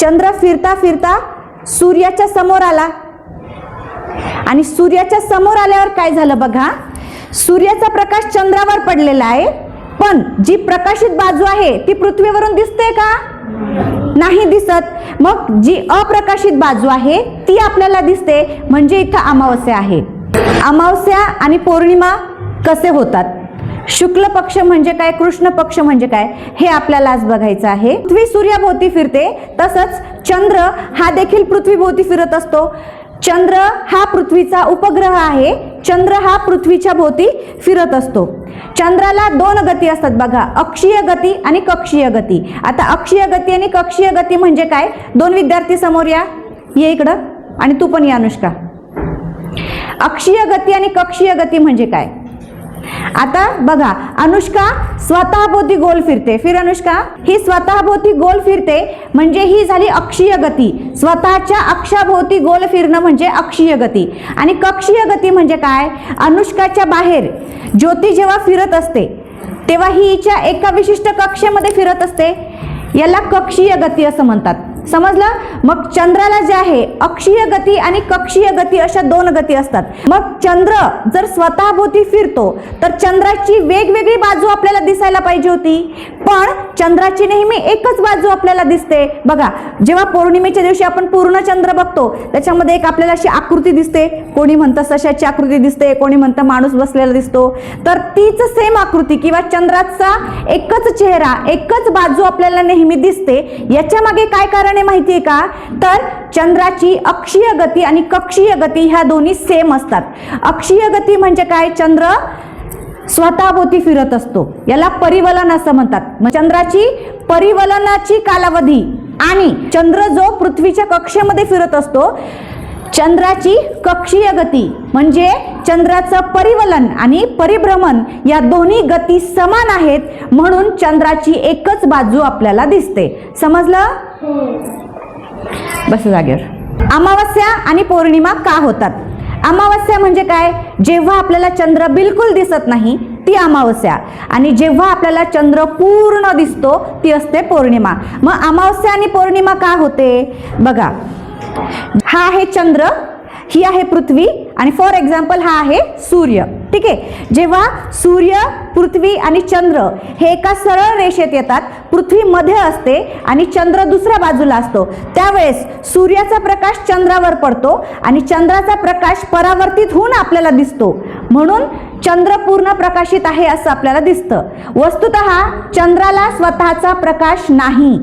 चंद्र फिरता फिरता सूर्याच्या समोर आला आणि सूर्याच्या समोर आल्यावर काय झालं बघा, सूर्याचा प्रकाश चंद्रावर पडलेला आहे, पण जी प्रकाशित बाजू आहे ती पृथ्वीवरून दिसते का? नाही दिसत। मग जी अप्रकाशित बाजू आहे ती आपल्याला दिसते, म्हणजे इथं अमावस्या आहे। अमावस्या आणि पौर्णिमा कसे होतात, शुक्ल पक्ष म्हणजे काय, कृष्ण पक्ष म्हणजे काय, हे आपल्याला आज बघायचं आहे। पृथ्वी सूर्याभोवती फिरते, तसंच चंद्र हा देखील पृथ्वीभोवती फिरत असतो। चंद्र हा पृथ्वीचा उपग्रह आहे, चंद्र हा पृथ्वीच्या भोवती फिरत असतो। चंद्राला दोन गती असतात बघा, अक्षीय गती आणि कक्षीय गती। आता अक्षीय गती आणि कक्षीय गती म्हणजे काय, दोन विद्यार्थी समोर या, ये इकडं, आणि तू पण या अनुष्का। अक्षीय गती आणि कक्षीय गती म्हणजे काय, आता बघा, अनुष्का स्वतःभोवती गोल फिरते, फिर अनुष्का, ही स्वतःभोवती गोल फिरते म्हणजे ही झाली अक्षीय गती, स्वतःच्या अक्षाभोवती गोल फिरणं म्हणजे अक्षीय गती। आणि कक्षीय गती म्हणजे काय, अनुष्काच्या बाहेर ज्योती जेव्हा फिरत असते तेव्हा ही हिच्या एका विशिष्ट कक्षेमध्ये फिरत असते, याला कक्षीय गती असं म्हणतात। समजलं? मग चंद्राला जे आहे अक्षीय गती आणि कक्षीय गती अशा दोन गती असतात। मग चंद्र जर स्वतःभोवती फिरतो तर चंद्राची वेगवेगळी बाजू आपल्याला दिसायला पाहिजे होती, पण चंद्राची नेहमी एकच बाजू आपल्याला दिसते। बघा, जेव्हा पौर्णिमेच्या दिवशी आपण पूर्ण चंद्र बघतो त्याच्यामध्ये एक आपल्याला अशी आकृती दिसते, कोणी म्हणतं सशाची आकृती दिसते, कोणी म्हणतं माणूस बसलेला दिसतो, तर तीच सेम आकृती किंवा चंद्राचा एकच चेहरा, एकच बाजू आपल्याला नेहमी दिसते। याच्या मागे काय कारण आहे माहितीये का, तर चंद्राची अक्षीय गती आणि कक्षीय गती ह्या दोन्ही सेम असतात। अक्षीय गती म्हणजे काय, चंद्र स्वतःभोवती फिरत असतो, याला परिवलन असं म्हणतात। मग चंद्राची परिवलनाची कालावधी आणि चंद्र जो पृथ्वीच्या कक्षेमध्ये फिरत असतो, चंद्राची कक्षीय गती म्हणजे चंद्राचं परिवलन आणि परिभ्रमण या दोन्ही गती समान आहेत, म्हणून चंद्राची एकच बाजू आपल्याला दिसते। समजलं? बस जागेवर। अमावस्या आणि पौर्णिमा का होतात? अमावस्या म्हणजे काय, जेव्हा आपल्याला चंद्र बिलकुल दिसत नाही ती अमावस्या, आणि जेव्हा आपल्याला चंद्र पूर्ण दिसतो ती असते पौर्णिमा। मग अमावस्या आणि पौर्णिमा का होते बघा, हा आहे चंद्र, ही आहे पृथ्वी, आणि फॉर एक्झाम्पल हा आहे सूर्य, ठीक आहे। जेव्हा सूर्य, पृथ्वी आणि चंद्र हे एका सरळ रेषेत येतात, पृथ्वी मध्ये असते आणि चंद्र दुसऱ्या बाजूला असतो, त्यावेळेस सूर्याचा प्रकाश चंद्रावर पडतो आणि चंद्राचा प्रकाश परावर्तित होऊन आपल्याला दिसतो, म्हणून चंद्र पूर्ण प्रकाशित आहे असं आपल्याला दिसतं। वस्तुतः चंद्राला स्वतःचा प्रकाश नाही,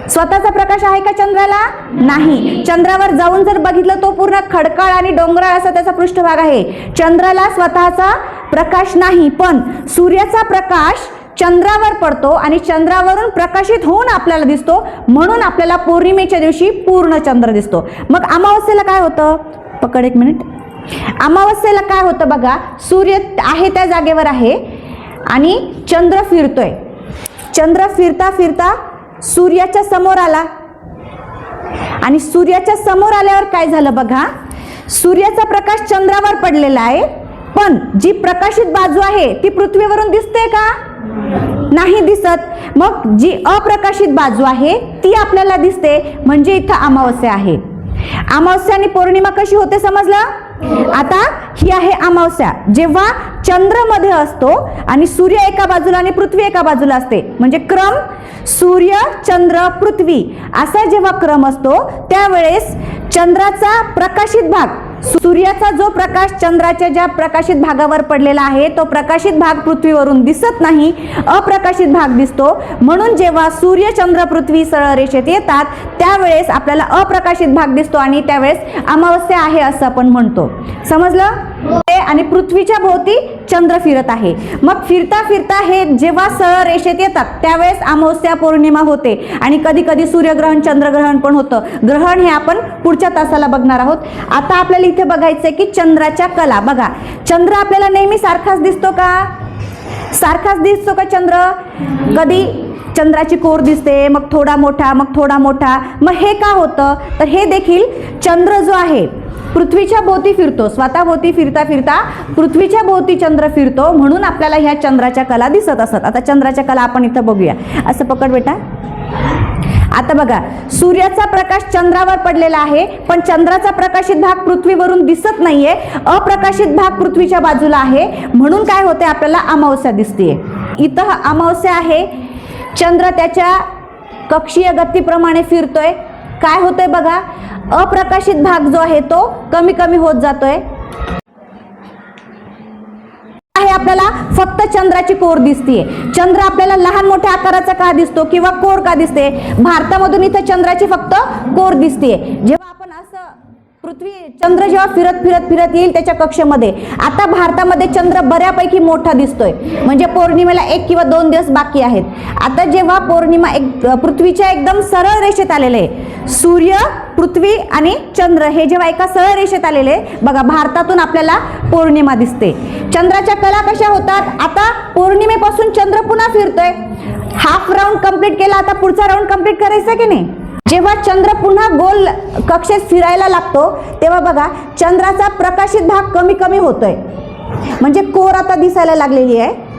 स्वतःचा प्रकाश आहे का चंद्राला? नाही। चंद्रावर जाऊन जर बघितलं तो पूर्ण खडकाळ आणि डोंगराळ असा त्याचा पृष्ठभाग आहे, चंद्राला स्वतःचा प्रकाश नाही, पण सूर्याचा प्रकाश चंद्रावर पडतो आणि चंद्रावरून प्रकाशित होऊन आपल्याला दिसतो, म्हणून आपल्याला पौर्णिमेच्या दिवशी पूर्ण चंद्र दिसतो। मग अमावस्येला काय होतं, पकड एक मिनिट, अमावस्येला काय होतं बघा, सूर्य आहे त्या जागेवर आहे आणि चंद्र फिरतोय, चंद्र फिरता फिरता सूर्याच्या समोर आला आणि सूर्याच्या समोर आल्यावर काय झालं बघा, सूर्याचा प्रकाश चंद्रावर पडलेला आहे, पण जी प्रकाशित बाजू आहे ती पृथ्वीवरून दिसते का? नाही दिसत। मग जी अप्रकाशित बाजू आहे ती आपल्याला दिसते, म्हणजे इथं अमावस्या आहे। अमावस्या आणि पौर्णिमा कशी होते समजलं? आता ही आहे अमावस्या, जेव्हा चंद्र मध्ये असतो आणि सूर्य एका बाजूला आणि पृथ्वी एका बाजूला असते, म्हणजे क्रम सूर्य चंद्र पृथ्वी असा जेव्हा क्रम असतो त्यावेळेस चंद्राचा प्रकाशित भाग, सूर्याचा जो प्रकाश चंद्राच्या ज्या प्रकाशित भागावर पडलेला आहे तो प्रकाशित भाग पृथ्वीवरून दिसत नाही, अप्रकाशित भाग दिसतो, म्हणून जेव्हा सूर्य चंद्र पृथ्वी सरळ रेषेत येतात त्यावेळेस आपल्याला अप्रकाशित भाग दिसतो आणि त्यावेळेस अमावस्या आहे असं आपण म्हणतो। समजलं? आणि पृथ्वीच्या भोवती चंद्र फिरत आहे, मग फिरता फिरता हे जेव्हा सरळ रेषेत येतात त्यावेळेस अमावस्या पौर्णिमा होते, आणि कधी कधी सूर्यग्रहण चंद्रग्रहण पण होतं। ग्रहण हे आपण पुढच्या तासाला बघणार आहोत। आता आपल्याला इथे बघायचंय की चंद्राच्या कला बघा, चंद्र आपल्याला नेहमी सारखाच दिसतो का? सारखाच दिसतो का चंद्र? कधी चंद्राची कोर दिसते, मग थोडा मोठा, मग थोडा मोठा, मग हे का होतं? तर हे देखील चंद्र जो आहे पृथ्वीच्या भोवती फिरतो, स्वतःभोवती फिरता फिरता पृथ्वीच्या भोवती चंद्र फिरतो, म्हणून आपल्याला ह्या चंद्राच्या कला दिसत असतात। आता चंद्राच्या कला आपण इथं बघूया, असं पकड बेटा। आता बघा, सूर्याचा प्रकाश चंद्रावर पडलेला आहे, पण चंद्राचा प्रकाशित भाग पृथ्वीवरून दिसत नाहीये, अप्रकाशित भाग पृथ्वीच्या बाजूला आहे, म्हणून काय होते, आपल्याला अमावस्या दिसतेय. इथं अमावस्या आहे, चंद्र त्याच्या कक्षीय गतीप्रमाणे फिरतोय. काय होतंय बघा, अप्रकाशित भाग जो आहे तो कमी कमी होत जातोय. आपल्याला फक्त चंद्राची कोर दिसतेय. चंद्र आपल्याला लहान मोठ्या आकाराचा का दिसतो किंवा कोर का दिसते? भारतामधून इथं चंद्राची फक्त कोर दिसतेय. जेव्हा आपण असं चंद्र जेव्हा फिरत फिरत फिरत येईल त्याच्या कक्षेमध्ये, आता भारतामध्ये चंद्र बऱ्यापैकी मोठा दिसतोय, म्हणजे पौर्णिमेला 1 किंवा 2 दिवस बाकी आहेत. आता जेव्हा पौर्णिमा पृथ्वीच्या एकदम सरळ रेषेत आलेले आहे, सूर्य, पृथ्वी आणि चंद्र हे जेव्हा एका सरळ रेषेत आलेले, बघा भारतातून आपल्याला पौर्णिमा दिसते. चंद्राच्या कला कशा होतात, आता पौर्णिमेपासून चंद्र पुन्हा फिरतोय, हाफ राऊंड कंप्लीट केला, आता पुढचा राऊंड कंप्लीट करायचा की नाही. जेव्हा चंद्र पुन्हा गोल कक्षेत फिरायला लागतो तेव्हा बघा चंद्राचा प्रकाशित भाग कमी कमी होतोय, म्हणजे कोर आता दिसायला लागलेली आहे.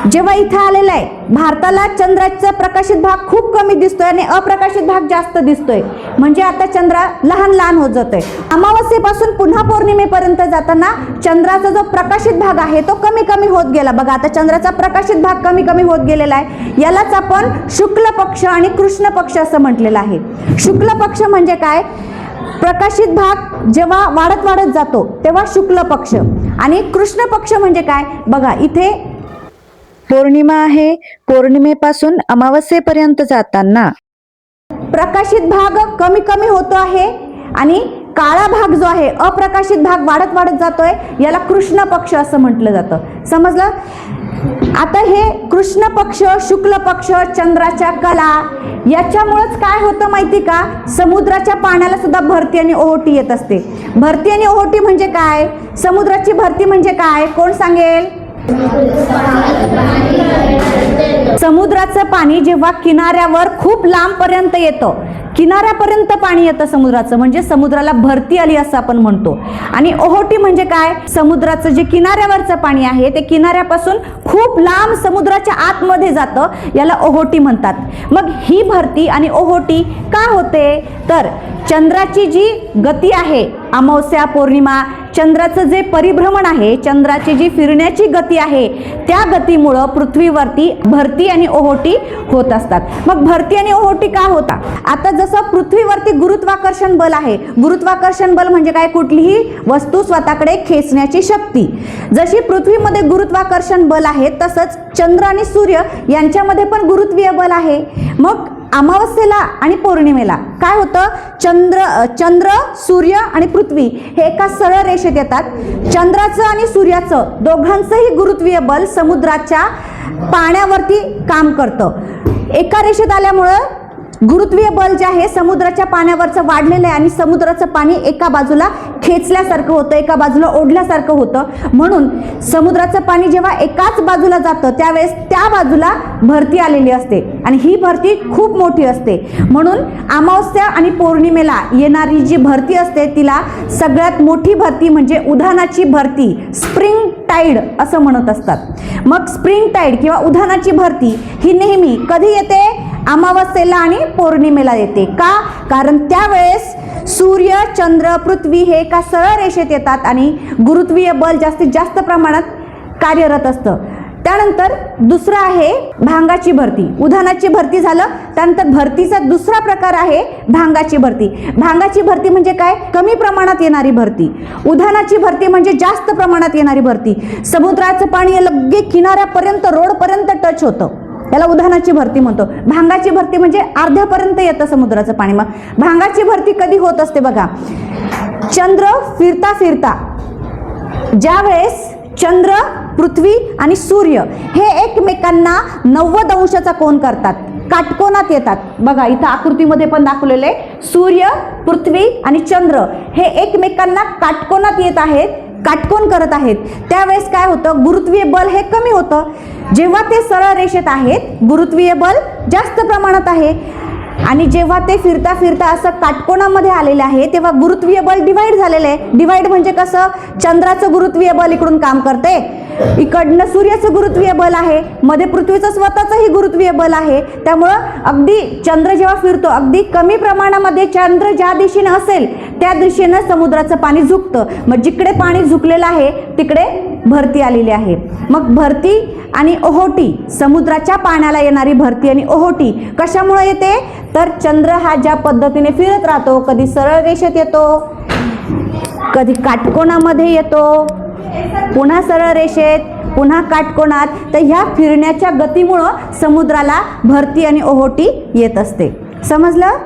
जेव्हा इथं आलेला आहे, भारताला चंद्राचा प्रकाशित भाग खूप कमी दिसतोय आणि अप्रकाशित भाग जास्त दिसतोय, म्हणजे आता चंद्र लहान लहान होत जातोय. अमावस्येपासून पुन्हा पौर्णिमेपर्यंत जाताना चंद्राचा जो प्रकाशित भाग आहे तो कमी कमी होत गेला. बघा आता चंद्राचा प्रकाशित भाग कमी कमी होत गेलेला आहे. यालाच आपण शुक्ल पक्ष आणि कृष्ण पक्ष असं म्हटलेलं आहे. शुक्ल पक्ष म्हणजे काय, प्रकाशित भाग जेव्हा वाढत वाढत जातो तेव्हा शुक्ल पक्ष, आणि कृष्ण पक्ष म्हणजे काय, बघा इथे पौर्णिमा आहे, पौर्णिमेपासून अमावस्येपर्यंत जाताना प्रकाशित भाग कमी कमी होतो आहे आणि काळा भाग जो आहे, अप्रकाशित भाग वाढत वाढत जातोय, याला कृष्ण पक्ष असं म्हटलं जातं. समजलं? आता हे कृष्ण पक्ष, शुक्ल पक्ष, चंद्राच्या कला याच्यामुळेच काय होतं माहिती का, समुद्राच्या पाण्याला सुद्धा भरती आणि ओहोटी येत असते. भरती आणि ओहोटी म्हणजे काय, समुद्राची भरती म्हणजे काय, कोण सांगेल? समुद्राचं पाणी जेव्हा किनाऱ्यावर खूप लांब पर्यंत येतं, किनाऱ्यापर्यंत पाणी येतं समुद्राचं, म्हणजे समुद्राला भरती आली असं आपण म्हणतो. आणि ओहोटी म्हणजे काय, समुद्राचं जे किनाऱ्यावरचं पाणी आहे ते किनाऱ्यापासून खूप लांब समुद्राच्या आतमध्ये जातं, याला ओहोटी म्हणतात. मग ही भरती आणि ओहोटी का होते, तर चंद्राची जी गती आहे, अमावस्या पौर्णिमा, चंद्राचं जे परिभ्रमण आहे, चंद्राची जी फिरण्याची गती आहे, त्या गतीमुळं पृथ्वीवरती भरती आणि ओहोटी होत असतात. मग भरती आणि ओहोटी का होता, आता जसं पृथ्वीवरती गुरुत्वाकर्षण बल आहे, गुरुत्वाकर्षण बल म्हणजे काय, कुठलीही वस्तू स्वतःकडे खेचण्याची शक्ती. जशी पृथ्वीमध्ये गुरुत्वाकर्षण बल आहे तसंच चंद्र आणि सूर्य यांच्यामध्ये पण गुरुत्वीय बल आहे. मग अमावस्येला आणि पौर्णिमेला काय होतं, चंद्र, सूर्य आणि पृथ्वी हे एका सरळ रेषेत येतात. चंद्राचं आणि सूर्याचं दोघांचंही गुरुत्वीय बल समुद्राच्या पाण्यावरती काम करतं. एका रेषेत आल्यामुळं गुरुत्वीय बल जे आहे समुद्राच्या पाण्यावरचं वाढलेलं आहे आणि समुद्राचं पाणी एका बाजूला खेचल्यासारखं होतं, एका बाजूला ओढल्यासारखं होतं. म्हणून समुद्राचं पाणी जेव्हा एकाच बाजूला जातं त्यावेळेस त्या बाजूला भरती आलेली असते आणि ही भरती खूप मोठी असते. म्हणून अमावस्या आणि पौर्णिमेला येणारी जी भरती असते तिला सगळ्यात मोठी भरती म्हणजे उधाणाची भरती, स्प्रिंग टाईड असं म्हणत असतात. मग स्प्रिंग टाईड किंवा उधाणाची भरती ही नेहमी कधी येते, अमावस्येला आणि पौर्णिमेला येते. का, कारण त्यावेळेस सूर्य, चंद्र, पृथ्वी हे एका सरळ रेषेत येतात आणि गुरुत्वीय बल जास्तीत जास्त प्रमाणात कार्यरत असतं. त्यानंतर दुसरं आहे भांगाची भरती. उधाणाची भरती झालं, त्यानंतर भरतीचा दुसरा प्रकार आहे भांगाची भरती. भांगाची भरती म्हणजे काय, कमी प्रमाणात येणारी भरती. उधाणाची भरती म्हणजे जास्त प्रमाणात येणारी भरती. समुद्राचं पाणी लगे किनाऱ्यापर्यंत, रोडपर्यंत टच होतं, याला उधाणाची भरती म्हणतो. भांगाची भरती म्हणजे अर्ध्यापर्यंत येतं समुद्राचं पाणी. मग भांगाची भरती कधी होत असते बघा, चंद्र फिरता फिरता ज्यावेळेस चंद्र, पृथ्वी आणि सूर्य हे एकमेकांना 90 अंशाचा कोन करतात, काटकोनात येतात. बघा इथं आकृतीमध्ये पण दाखवलेले, सूर्य, पृथ्वी आणि चंद्र हे एकमेकांना काटकोनात येत आहेत, काटकोन करत आहेत. त्यावेळेस काय होतं, गुरुत्वीय बल हे कमी होतं. जेव्हा ते सरळ रेषेत आहेत गुरुत्वीय बल जास्त प्रमाणात आहे. आणि जेव्हा ते फिरता फिरता असं काटकोनामध्ये आलेलं आहे तेव्हा गुरुत्वीय बल डिवाइड झालेलं आहे. डिवाइड म्हणजे कसं, चंद्राचं गुरुत्वीय बल इकडून काम करते, इकडनं सूर्याचं गुरुत्वीय बल आहे, मध्ये पृथ्वीचं स्वतःचंही गुरुत्वीय बल आहे. त्यामुळं अगदी चंद्र जेव्हा फिरतो अगदी कमी प्रमाणामध्ये चंद्र ज्या दिशेने असेल त्या दिशेनं समुद्राचं पाणी झुकतं. मग जिकडे पाणी झुकलेलं आहे तिकडे भरती आलेली आहे. मग भरती आणि ओहोटी, समुद्राच्या पाण्याला येणारी भरती आणि ओहोटी कशामुळे येते, तर चंद्र हा ज्या पद्धतीने फिरत राहतो, कधी सरळ रेषेत येतो, कधी काटकोनामध्ये येतो, पुन्हा सरळ रेषेत, पुन्हा काटकोनात, तर ह्या फिरण्याच्या गतीमुळं समुद्राला भरती आणि ओहोटी येत असते. समजलं?